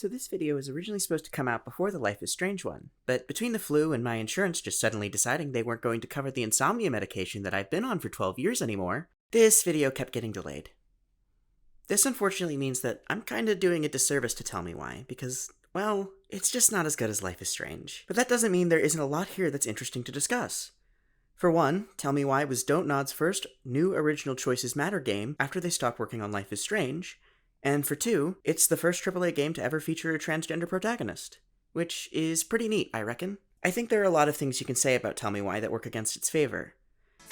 So this video was originally supposed to come out before the Life is Strange one, but between the flu and my insurance just suddenly deciding they weren't going to cover the insomnia medication that I've been on for 12 years anymore, this video kept getting delayed. This unfortunately means that I'm kinda doing a disservice to Tell Me Why, because, well, it's just not as good as Life is Strange. But that doesn't mean there isn't a lot here that's interesting to discuss. For one, Tell Me Why was Don't Nod's first new Original Choices Matter game after they stopped working on Life is Strange, and for two, it's the first AAA game to ever feature a transgender protagonist, which is pretty neat, I reckon. I think there are a lot of things you can say about Tell Me Why that work against its favor.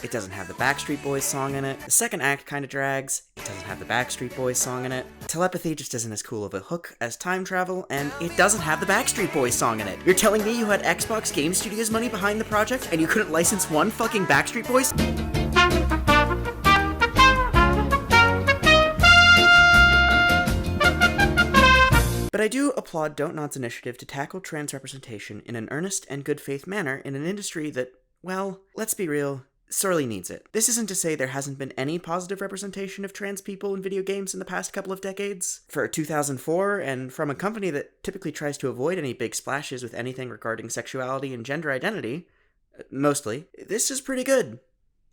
It doesn't have the Backstreet Boys song in it, the second act kinda drags, it doesn't have the Backstreet Boys song in it, telepathy just isn't as cool of a hook as time travel, and it doesn't have the Backstreet Boys song in it. You're telling me you had Xbox Game Studios money behind the project, and you couldn't license one fucking Backstreet Boys? But I do applaud Don't Nod's initiative to tackle trans representation in an earnest and good faith manner in an industry that, well, let's be real, sorely needs it. This isn't to say there hasn't been any positive representation of trans people in video games in the past couple of decades. For 2004, and from a company that typically tries to avoid any big splashes with anything regarding sexuality and gender identity, mostly, this is pretty good,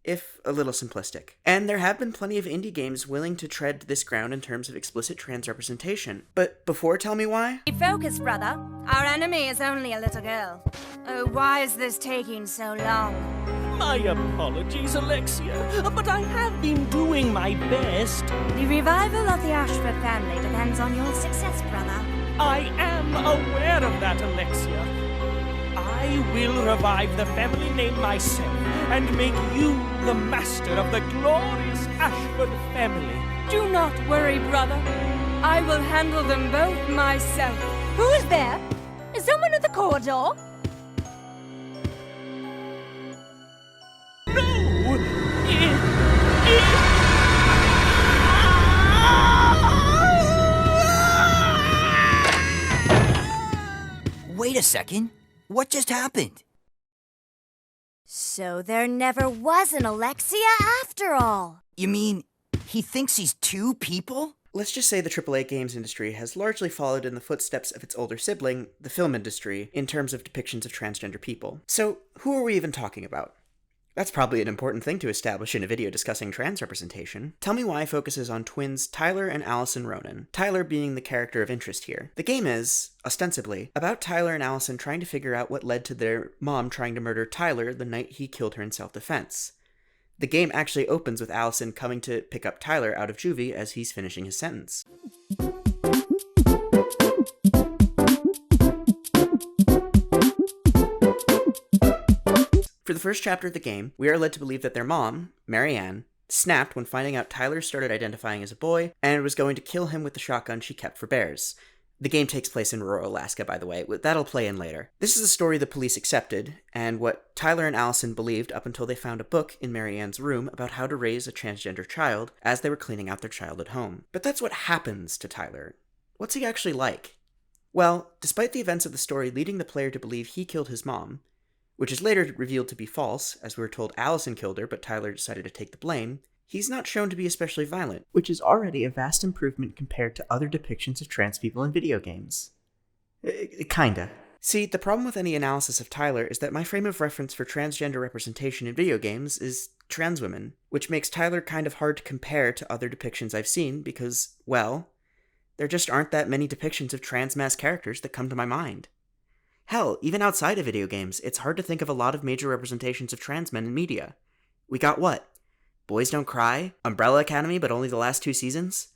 if a little simplistic. And there have been plenty of indie games willing to tread this ground in terms of explicit trans representation. But before Tell Me Why? Focus, brother. Our enemy is only a little girl. Oh, why is this taking so long? My apologies, Alexia, but I have been doing my best. The revival of the Ashford family depends on your success, brother. I am aware of that, Alexia. I will revive the family name myself and make you the master of the glorious Ashford family. Do not worry, brother. I will handle them both myself. Who is there? Is someone at the corridor? No! Wait a second. What just happened? So there never was an Alexia after all. You mean, he thinks he's two people? Let's just say the AAA games industry has largely followed in the footsteps of its older sibling, the film industry, in terms of depictions of transgender people. So, who are we even talking about? That's probably an important thing to establish in a video discussing trans representation. Tell Me Why focuses on twins Tyler and Allison Ronan, Tyler being the character of interest here. The game is, ostensibly, about Tyler and Allison trying to figure out what led to their mom trying to murder Tyler the night he killed her in self-defense. The game actually opens with Allison coming to pick up Tyler out of juvie as he's finishing his sentence. For the first chapter of the game, we are led to believe that their mom, Marianne, snapped when finding out Tyler started identifying as a boy and was going to kill him with the shotgun she kept for bears. The game takes place in rural Alaska, by the way. That'll play in later. This is a story the police accepted, and what Tyler and Allison believed up until they found a book in Marianne's room about how to raise a transgender child as they were cleaning out their child at home. But that's what happens to Tyler. What's he actually like? Well, despite the events of the story leading the player to believe he killed his mom, which is later revealed to be false, as we were told Allison killed her, but Tyler decided to take the blame, he's not shown to be especially violent, which is already a vast improvement compared to other depictions of trans people in video games. Kinda. See, the problem with any analysis of Tyler is that my frame of reference for transgender representation in video games is trans women, which makes Tyler kind of hard to compare to other depictions I've seen because, well, there just aren't that many depictions of trans mass characters that come to my mind. Hell, even outside of video games, it's hard to think of a lot of major representations of trans men in media. We got what? Boys Don't Cry? Umbrella Academy, but only the last 2 seasons?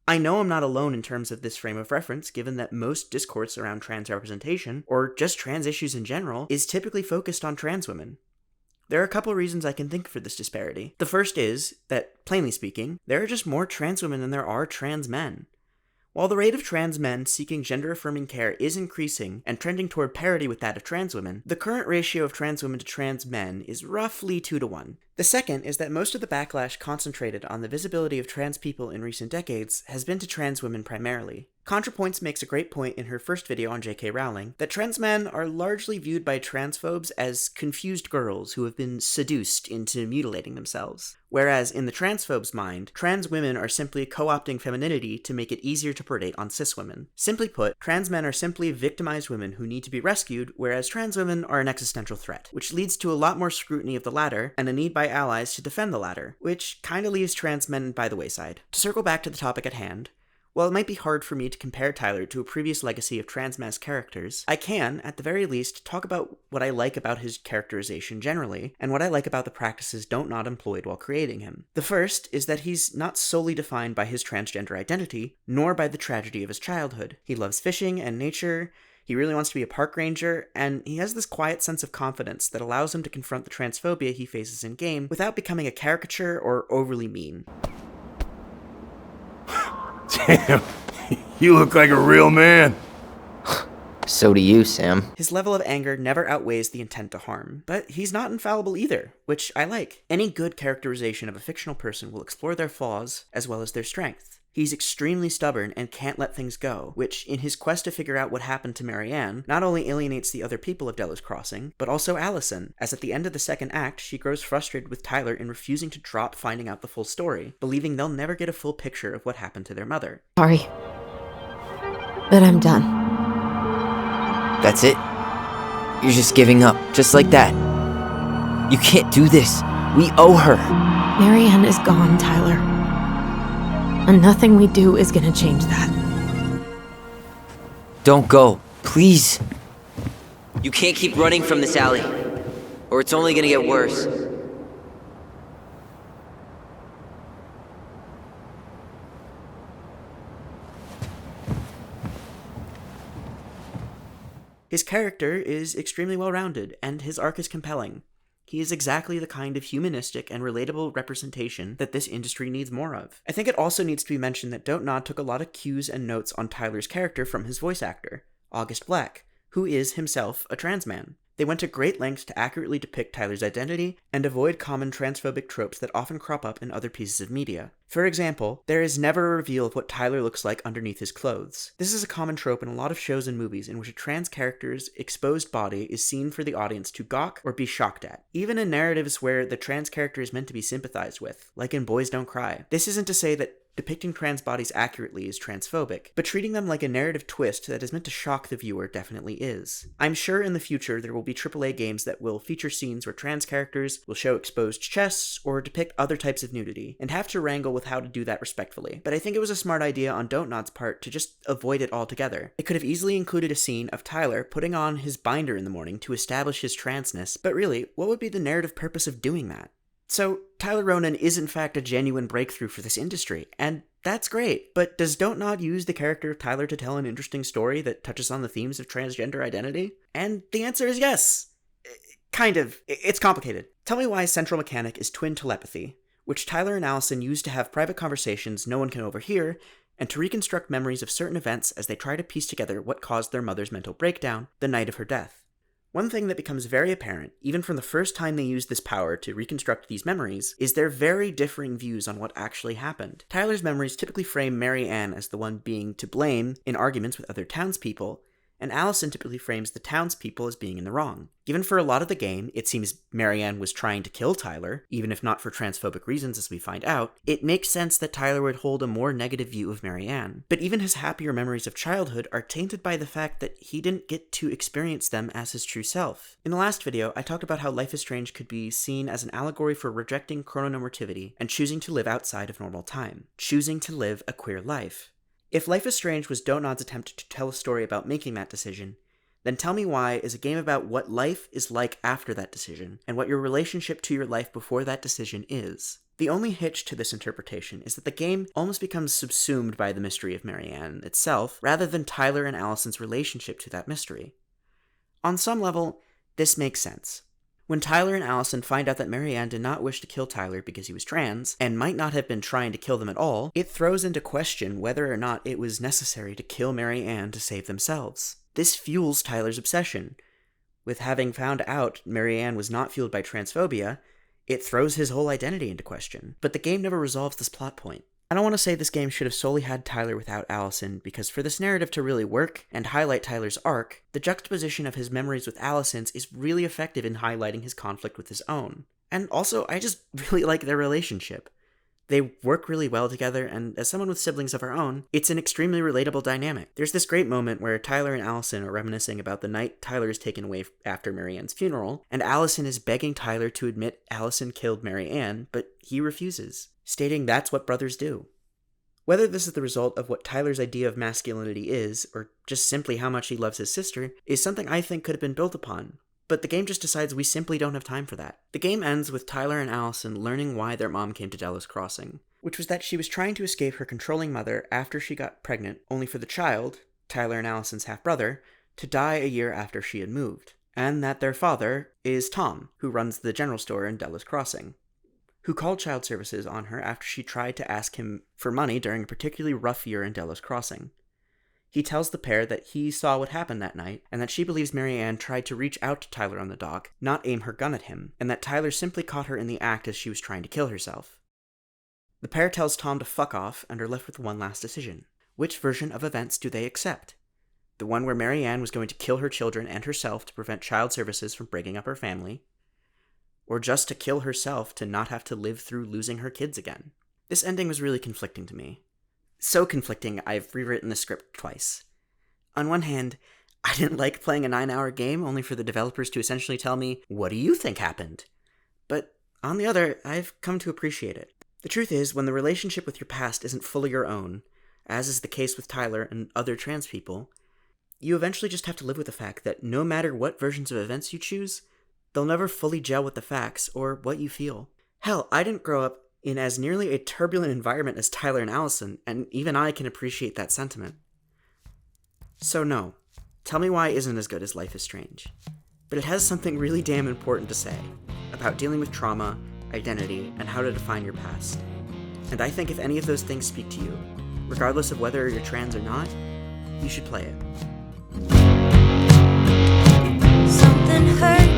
I know I'm not alone in terms of this frame of reference, given that most discourse around trans representation, or just trans issues in general, is typically focused on trans women. There are a couple reasons I can think for this disparity. The first is that, plainly speaking, there are just more trans women than there are trans men. While the rate of trans men seeking gender-affirming care is increasing and trending toward parity with that of trans women, the current ratio of trans women to trans men is roughly 2-to-1. The second is that most of the backlash concentrated on the visibility of trans people in recent decades has been to trans women primarily. Contrapoints makes a great point in her first video on J.K. Rowling that trans men are largely viewed by transphobes as confused girls who have been seduced into mutilating themselves. Whereas in the transphobes' mind, trans women are simply co-opting femininity to make it easier to predate on cis women. Simply put, trans men are simply victimized women who need to be rescued, whereas trans women are an existential threat, which leads to a lot more scrutiny of the latter and a need by allies to defend the latter, which kinda leaves trans men by the wayside. To circle back to the topic at hand, while it might be hard for me to compare Tyler to a previous legacy of trans characters, I can, at the very least, talk about what I like about his characterization generally, and what I like about the practices not employed while creating him. The first is that he's not solely defined by his transgender identity, nor by the tragedy of his childhood. He loves fishing and nature, he really wants to be a park ranger, and he has this quiet sense of confidence that allows him to confront the transphobia he faces in-game without becoming a caricature or overly mean. Damn, you look like a real man. So do you, Sam. His level of anger never outweighs the intent to harm, but he's not infallible either, which I like. Any good characterization of a fictional person will explore their flaws as well as their strengths. He's extremely stubborn and can't let things go, which, in his quest to figure out what happened to Marianne, not only alienates the other people of Delos Crossing, but also Allison, as at the end of the second act, she grows frustrated with Tyler in refusing to drop finding out the full story, believing they'll never get a full picture of what happened to their mother. Sorry. But I'm done. That's it? You're just giving up, just like that. You can't do this. We owe her. Marianne is gone, Tyler. And nothing we do is gonna change that. Don't go, please. You can't keep running from this alley, or it's only gonna get worse. His character is extremely well-rounded, and his arc is compelling. He is exactly the kind of humanistic and relatable representation that this industry needs more of. I think it also needs to be mentioned that Don't Nod took a lot of cues and notes on Tyler's character from his voice actor, August Black, who is himself a trans man. They went to great lengths to accurately depict Tyler's identity and avoid common transphobic tropes that often crop up in other pieces of media. For example, there is never a reveal of what Tyler looks like underneath his clothes. This is a common trope in a lot of shows and movies in which a trans character's exposed body is seen for the audience to gawk or be shocked at, even in narratives where the trans character is meant to be sympathized with, like in Boys Don't Cry. This isn't to say that depicting trans bodies accurately is transphobic, but treating them like a narrative twist that is meant to shock the viewer definitely is. I'm sure in the future there will be AAA games that will feature scenes where trans characters will show exposed chests or depict other types of nudity, and have to wrangle with how to do that respectfully. But I think it was a smart idea on Don't Nod's part to just avoid it altogether. It could have easily included a scene of Tyler putting on his binder in the morning to establish his transness, but really, what would be the narrative purpose of doing that? So, Tyler Ronan is in fact a genuine breakthrough for this industry, and that's great, but does Don't Nod use the character of Tyler to tell an interesting story that touches on the themes of transgender identity? And the answer is yes. Kind of. It's complicated. Tell me why central mechanic is twin telepathy, which Tyler and Allison use to have private conversations no one can overhear, and to reconstruct memories of certain events as they try to piece together what caused their mother's mental breakdown the night of her death. One thing that becomes very apparent, even from the first time they use this power to reconstruct these memories, is their very differing views on what actually happened. Tyler's memories typically frame Marianne as the one being to blame in arguments with other townspeople, and Allison typically frames the townspeople as being in the wrong. Given for a lot of the game, it seems Marianne was trying to kill Tyler, even if not for transphobic reasons as we find out, it makes sense that Tyler would hold a more negative view of Marianne. But even his happier memories of childhood are tainted by the fact that he didn't get to experience them as his true self. In the last video, I talked about how Life is Strange could be seen as an allegory for rejecting chrononormativity and choosing to live outside of normal time, choosing to live a queer life. If Life is Strange was Don't Nod's attempt to tell a story about making that decision, then Tell Me Why is a game about what life is like after that decision, and what your relationship to your life before that decision is. The only hitch to this interpretation is that the game almost becomes subsumed by the mystery of Marianne itself, rather than Tyler and Allison's relationship to that mystery. On some level, this makes sense. When Tyler and Allison find out that Marianne did not wish to kill Tyler because he was trans, and might not have been trying to kill them at all, it throws into question whether or not it was necessary to kill Marianne to save themselves. This fuels Tyler's obsession. With having found out Marianne was not fueled by transphobia, it throws his whole identity into question. But the game never resolves this plot point. I don't want to say this game should have solely had Tyler without Allison, because for this narrative to really work and highlight Tyler's arc, the juxtaposition of his memories with Allison's is really effective in highlighting his conflict with his own. And also, I just really like their relationship. They work really well together, and as someone with siblings of our own, it's an extremely relatable dynamic. There's this great moment where Tyler and Allison are reminiscing about the night Tyler is taken away after Mary Ann's funeral, and Allison is begging Tyler to admit Allison killed Mary Ann, but he refuses, stating that's what brothers do. Whether this is the result of what Tyler's idea of masculinity is, or just simply how much he loves his sister, is something I think could have been built upon. But the game just decides we simply don't have time for that. The game ends with Tyler and Allison learning why their mom came to Delos Crossing, which was that she was trying to escape her controlling mother after she got pregnant, only for the child, Tyler and Allison's half-brother, to die a year after she had moved, and that their father is Tom, who runs the general store in Delos Crossing, who called child services on her after she tried to ask him for money during a particularly rough year in Delos Crossing. He tells the pair that he saw what happened that night, and that she believes Mary Ann tried to reach out to Tyler on the dock, not aim her gun at him, and that Tyler simply caught her in the act as she was trying to kill herself. The pair tells Tom to fuck off and are left with one last decision. Which version of events do they accept? The one where Mary Ann was going to kill her children and herself to prevent child services from breaking up her family? Or just to kill herself to not have to live through losing her kids again? This ending was really conflicting to me. So conflicting, I've rewritten the script twice. On one hand, I didn't like playing a 9-hour game only for the developers to essentially tell me, what do you think happened? But on the other, I've come to appreciate it. The truth is, when the relationship with your past isn't fully your own, as is the case with Tyler and other trans people, you eventually just have to live with the fact that no matter what versions of events you choose, they'll never fully gel with the facts or what you feel. Hell, I didn't grow up in as nearly a turbulent environment as Tyler and Allison, and even I can appreciate that sentiment. So no, Tell Me Why isn't as good as Life is Strange, but it has something really damn important to say about dealing with trauma, identity, and how to define your past. And I think if any of those things speak to you, regardless of whether you're trans or not, you should play it. Something hurt